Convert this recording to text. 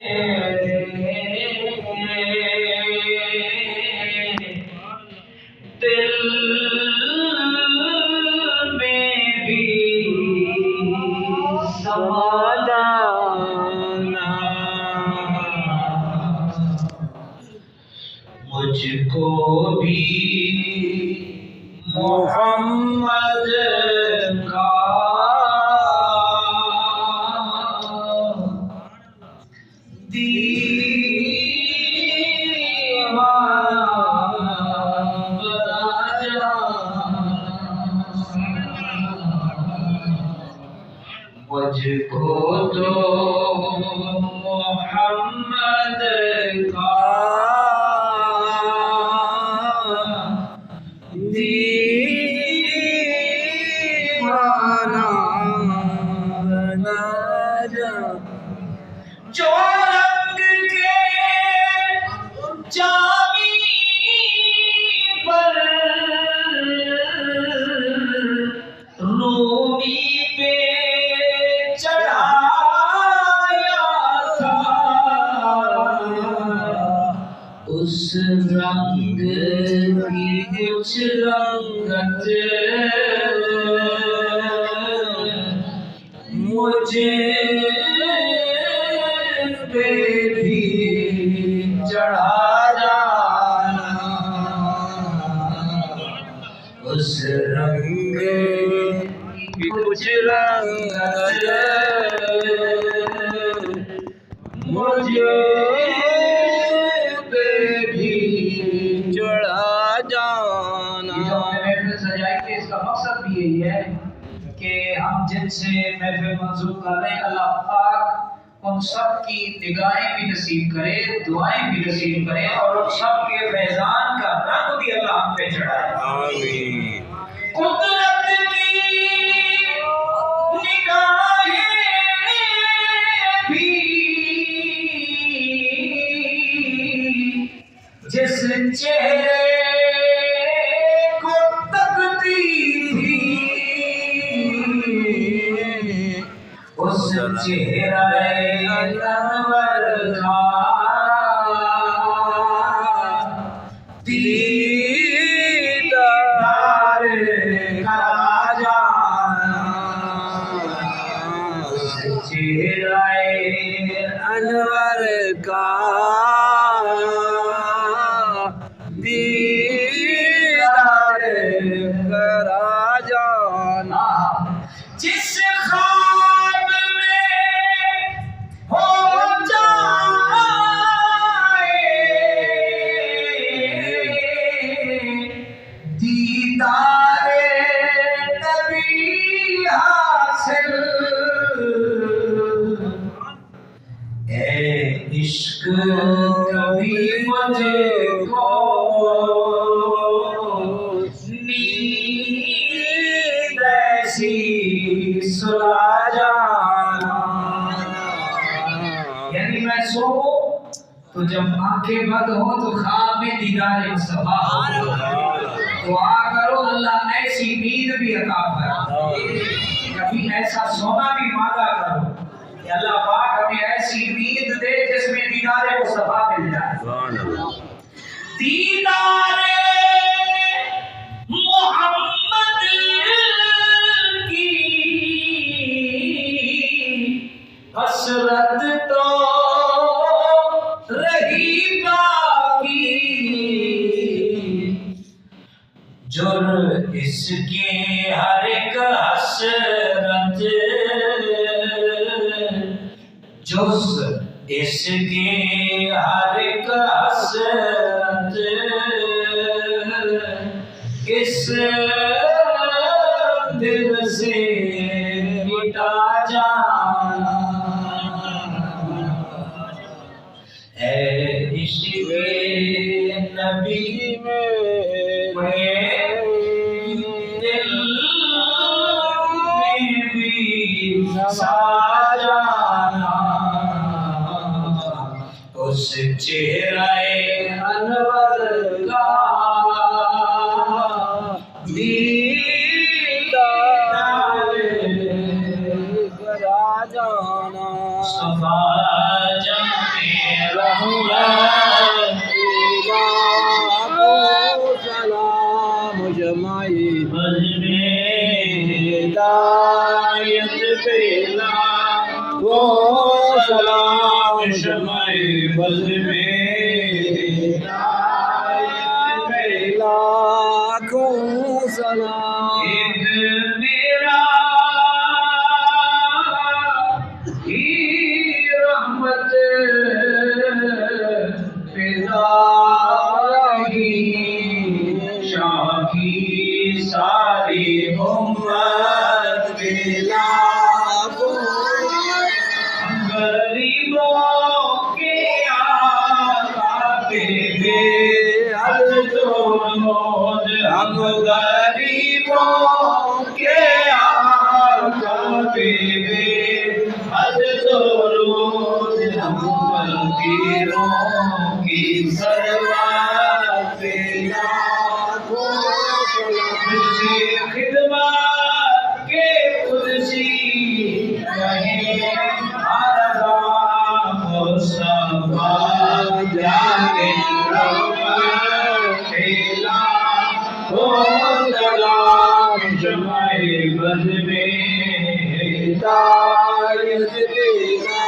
مجھ کو بھی محمد کا مجھ کو تو محمد کا دیوانہ بنا جا جو رنگ کے جامی پر رومی پہ اس رنگ کی کچھ رنگت مجھے پہ بھی چڑھا جانا اس رنگ کی کچھ رنگت مجھے اس کا مقصد بھی یہی ہے کہ ہم جن سے محفل منظور کر رہے ہیں اللہ پاک ان سب کی نگاہیں بھی نصیب کرے دعائیں بھی نصیب کرے اور ان سب کے فیضان کا رنگ بھی اللہ ہم پہ چڑھائے آمین قدرت کی نگاہیں بھی جس چہرے اس چہرہ انور کا دیدار کرا جانا اس چہرہ انور کا دیدار کرا جانا جس عشق کبھی مجھے کو نیند ایسی سلا جانا یعنی میں سو تو جب آنکھیں بند ہو تو خواب میں دیدار مصطفیٰ دعا کرو اللہ ایسی نیند بھی عطا فرما کبھی ایسا سونا بھی مانگا کرو کہ اللہ پاک ہمیں ایسی نیند دے جس میں دیدار مصطفیٰ مل جائے دیدار محمد کی حسرت تو رہی باقی جر اس کے ہر ایک حسرت جز اس کے ہر ایک حسرت اس دل سے مٹا جانا اے عشق نبی میں دل میں بھی سا جانا اس چہرہ انور کا دیدار کرا جانا صفا جانا شمع بز میں لاکھوں سلام میرا ہی رحمت شاہ کی ساری امت غریبوں کے آقا پہ بے حد درود ہم غریبوں کے آقا پہ بے حد درود ہم فقیروں کی سروات پہ قدسی خدمت کے قدسی رہے آرام و صفا جانے سلام شمع بز میں ہدایت دینا